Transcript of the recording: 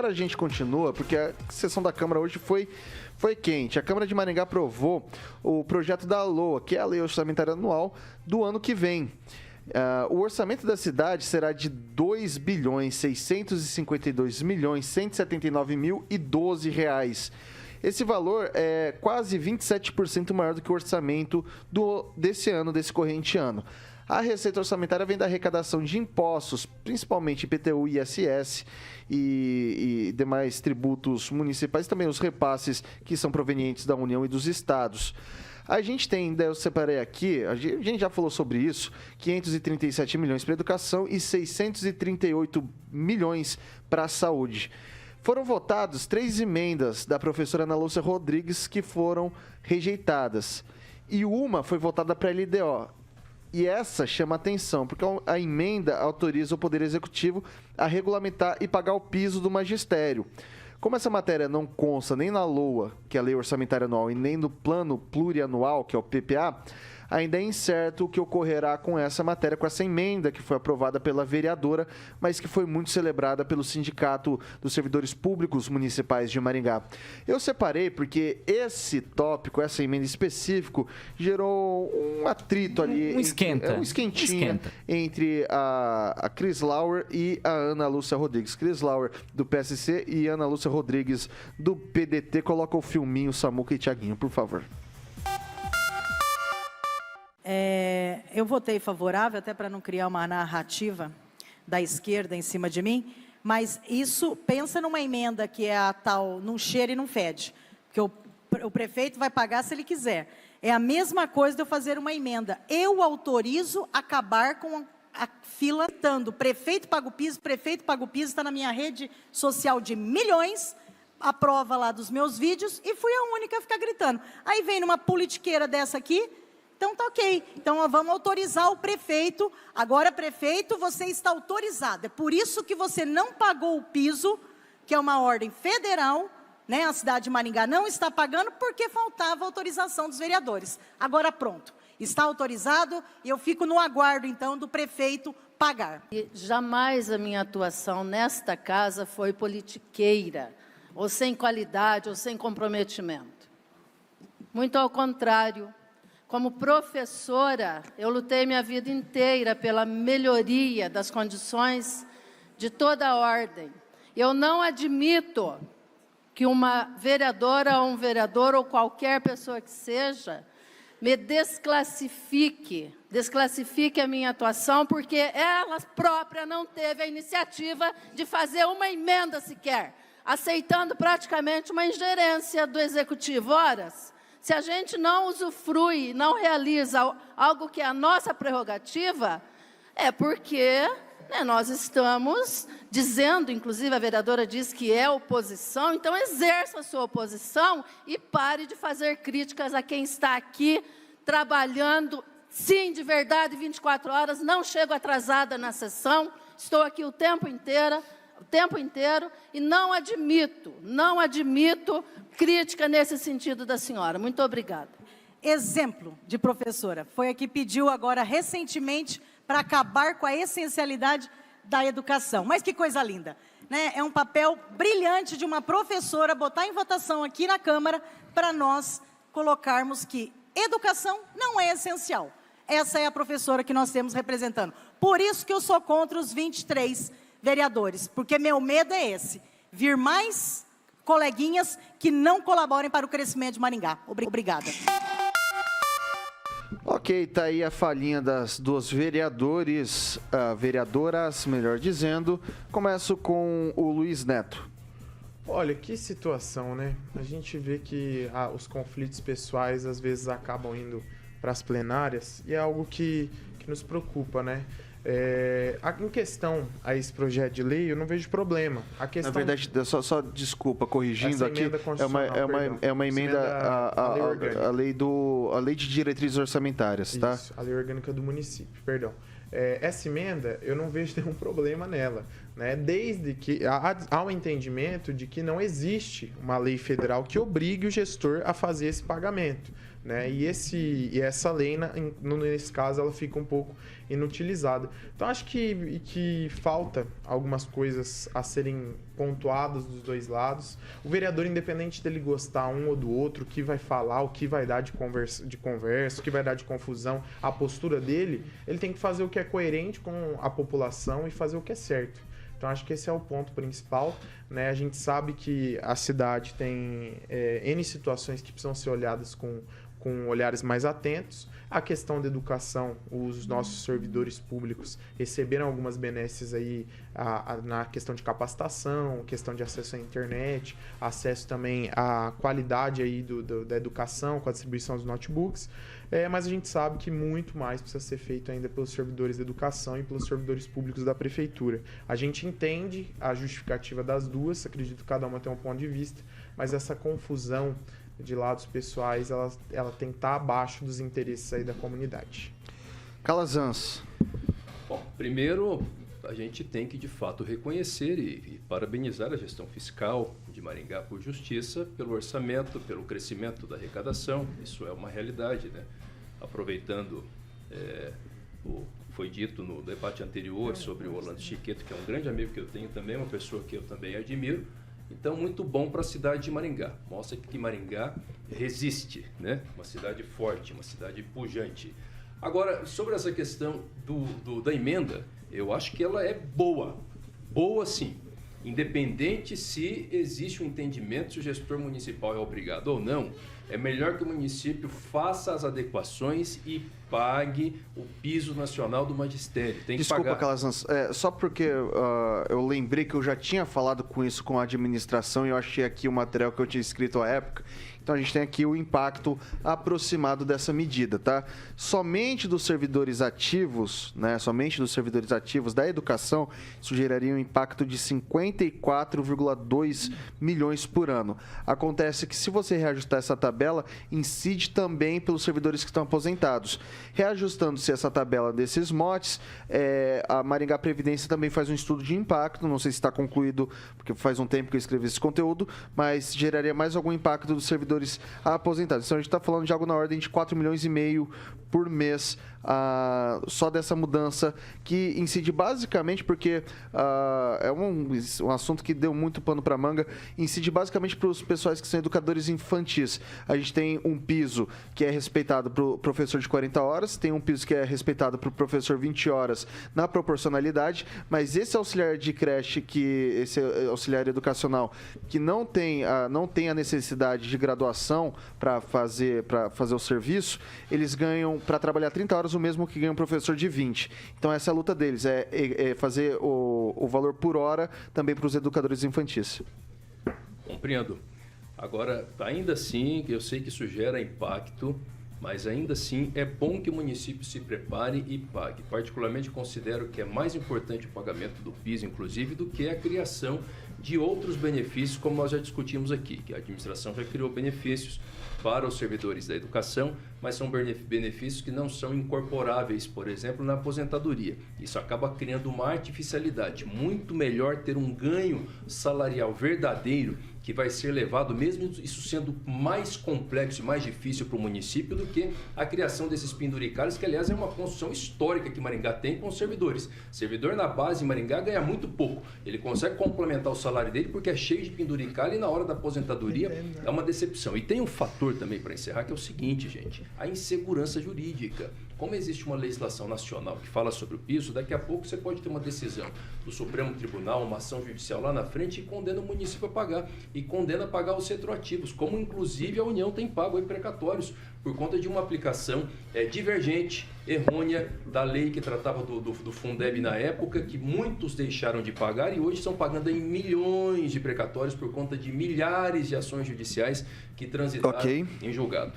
Agora a gente continua, porque a sessão da Câmara hoje foi quente. A Câmara de Maringá aprovou o projeto da LOA, que é a Lei Orçamentária Anual do ano que vem. O orçamento da cidade será de R$ 2.652.179.012. Esse valor é quase 27% maior do que o orçamento desse ano, desse corrente ano. A receita orçamentária vem da arrecadação de impostos, principalmente IPTU, ISS e demais tributos municipais, também os repasses que são provenientes da União e dos estados. A gente tem, eu separei aqui, a gente já falou sobre isso, 537 milhões para educação e 638 milhões para a saúde. Foram votadas 3 emendas da professora Ana Lúcia Rodrigues que foram rejeitadas. E uma foi votada para a LDO. E essa chama atenção, porque a emenda autoriza o Poder Executivo a regulamentar e pagar o piso do magistério. Como essa matéria não consta nem na LOA, que é a Lei Orçamentária Anual, e nem no Plano Plurianual, que é o PPA, ainda é incerto o que ocorrerá com essa matéria, com essa emenda que foi aprovada pela vereadora, mas que foi muito celebrada pelo Sindicato dos Servidores Públicos Municipais de Maringá. Eu separei porque esse tópico, essa emenda específico, gerou um atrito ali. Um esquentinha entre a Cris Lauer e a Ana Lúcia Rodrigues. Cris Lauer, do PSC, e Ana Lúcia Rodrigues, do PDT. Coloca o filminho, Samuca e Thiaguinho, por favor. Eu votei favorável, até para não criar uma narrativa da esquerda em cima de mim, mas isso, pensa numa emenda que é a tal, não cheira e não fede, porque o prefeito vai pagar se ele quiser. É a mesma coisa de eu fazer uma emenda. Eu autorizo acabar com a fila, prefeito paga o piso, está na minha rede social de milhões, a prova lá dos meus vídeos, e fui a única a ficar gritando. Aí vem numa politiqueira dessa aqui, então tá ok, então vamos autorizar o prefeito, agora prefeito, você está autorizado, é por isso que você não pagou o piso, que é uma ordem federal, né? A cidade de Maringá não está pagando porque faltava autorização dos vereadores. Agora pronto, está autorizado e eu fico no aguardo então do prefeito pagar. E jamais a minha atuação nesta casa foi politiqueira, ou sem qualidade, ou sem comprometimento. Muito ao contrário. Como professora, eu lutei minha vida inteira pela melhoria das condições de toda a ordem. Eu não admito que uma vereadora ou um vereador ou qualquer pessoa que seja me desclassifique a minha atuação, porque ela própria não teve a iniciativa de fazer uma emenda sequer, aceitando praticamente uma ingerência do Executivo. Horas. Se a gente não usufrui, não realiza algo que é a nossa prerrogativa, é porque nós estamos dizendo, inclusive a vereadora diz que é oposição, então exerça a sua oposição e pare de fazer críticas a quem está aqui trabalhando, sim, de verdade, 24 horas, não chego atrasada na sessão, estou aqui o tempo inteiro e não admito crítica nesse sentido da senhora. Muito obrigada. Exemplo de professora, foi a que pediu agora recentemente para acabar com a essencialidade da educação. Mas que coisa linda, né? É um papel brilhante de uma professora botar em votação aqui na Câmara para nós colocarmos que educação não é essencial. Essa é a professora que nós temos representando. Por isso que eu sou contra os 23 vereadores, porque meu medo é esse, vir mais coleguinhas que não colaborem para o crescimento de Maringá. Obrigada. Ok, tá aí a falinha das duas vereadoras, melhor dizendo. Começo com o Luiz Neto. Olha, que situação, né? A gente vê que os conflitos pessoais às vezes acabam indo para as plenárias e é algo que nos preocupa, né? Em questão a esse projeto de lei, eu não vejo problema. A questão... Na verdade, só desculpa, corrigindo aqui, é uma emenda à lei de diretrizes orçamentárias, tá? Isso, a lei orgânica do município, perdão. Essa emenda, eu não vejo nenhum problema nela, né? Desde que há um entendimento de que não existe uma lei federal que obrigue o gestor a fazer esse pagamento. né? E essa lei, nesse caso, ela fica um pouco inutilizada. Então, acho que falta algumas coisas a serem pontuadas dos dois lados. O vereador, independente dele gostar um ou do outro, o que vai falar, o que vai dar de conversa, o que vai dar de confusão, a postura dele, ele tem que fazer o que é coerente com a população e fazer o que é certo. Então, acho que esse é o ponto principal, né? A gente sabe que a cidade tem N situações que precisam ser olhadas com olhares mais atentos. A questão da educação, os nossos servidores públicos receberam algumas benesses aí na questão de capacitação, questão de acesso à internet, acesso também à qualidade aí da educação com a distribuição dos notebooks. Mas a gente sabe que muito mais precisa ser feito ainda pelos servidores da educação e pelos servidores públicos da prefeitura. A gente entende a justificativa das duas, acredito que cada uma tem um ponto de vista, mas essa confusão de lados pessoais, ela tem que estar abaixo dos interesses aí da comunidade. Calazans. Bom, primeiro, a gente tem que, de fato, reconhecer e parabenizar a gestão fiscal de Maringá por justiça, pelo orçamento, pelo crescimento da arrecadação. Isso é uma realidade, né? Aproveitando o que foi dito no debate anterior sobre o Orlando Chiqueto, que é um grande amigo que eu tenho também, uma pessoa que eu também admiro. Então, muito bom para a cidade de Maringá. Mostra que Maringá resiste, né? Uma cidade forte, uma cidade pujante. Agora, sobre essa questão da emenda, eu acho que ela é boa. Boa, sim. Independente se existe um entendimento se o gestor municipal é obrigado ou não, é melhor que o município faça as adequações e pague o piso nacional do magistério. Tem que Desculpa, pagar. Calazans, só porque eu lembrei que eu já tinha falado com isso com a administração e eu achei aqui o material que eu tinha escrito à época. Então, a gente tem aqui o impacto aproximado dessa medida, tá? Somente dos servidores ativos, né? Somente dos servidores ativos da educação, isso geraria um impacto de 54,2 milhões por ano. Acontece que, se você reajustar essa tabela, incide também pelos servidores que estão aposentados. Reajustando-se essa tabela desses motes, a Maringá Previdência também faz um estudo de impacto, não sei se está concluído, porque faz um tempo que eu escrevi esse conteúdo, mas geraria mais algum impacto dos servidores aposentados. Então, a gente está falando de algo na ordem de 4,5 milhões por mês, só dessa mudança, que incide basicamente, porque é um assunto que deu muito pano para manga, incide basicamente para os pessoais que são educadores infantis. A gente tem um piso que é respeitado para o professor de 40 horas, tem um piso que é respeitado para o professor 20 horas na proporcionalidade, mas esse auxiliar de creche, esse auxiliar educacional, que não tem a necessidade de graduação para fazer o serviço, eles ganham, para trabalhar 30 horas, o mesmo que ganha um professor de 20. Então, essa é a luta deles, é fazer o valor por hora também para os educadores infantis. Compreendo. Agora, ainda assim, eu sei que isso gera impacto, mas ainda assim é bom que o município se prepare e pague. Particularmente considero que é mais importante o pagamento do PIS, inclusive, do que a criação de outros benefícios, como nós já discutimos aqui, que a administração já criou benefícios para os servidores da educação, mas são benefícios que não são incorporáveis, por exemplo, na aposentadoria. Isso acaba criando uma artificialidade. Muito melhor ter um ganho salarial verdadeiro, que vai ser levado, mesmo isso sendo mais complexo e mais difícil para o município, do que a criação desses penduricalhos, que, aliás, é uma construção histórica que Maringá tem com os servidores. Servidor na base em Maringá ganha muito pouco. Ele consegue complementar o salário dele porque é cheio de penduricalho e na hora da aposentadoria é uma decepção. E tem um fator também para encerrar, que é o seguinte, gente, a insegurança jurídica. Como existe uma legislação nacional que fala sobre o piso, daqui a pouco você pode ter uma decisão do Supremo Tribunal, uma ação judicial lá na frente, e condena o município a pagar. E condena a pagar os retroativos, como inclusive a União tem pago aí precatórios, por conta de uma aplicação divergente, errônea, da lei que tratava do Fundeb na época, que muitos deixaram de pagar e hoje estão pagando em milhões de precatórios por conta de milhares de ações judiciais que transitaram em julgado.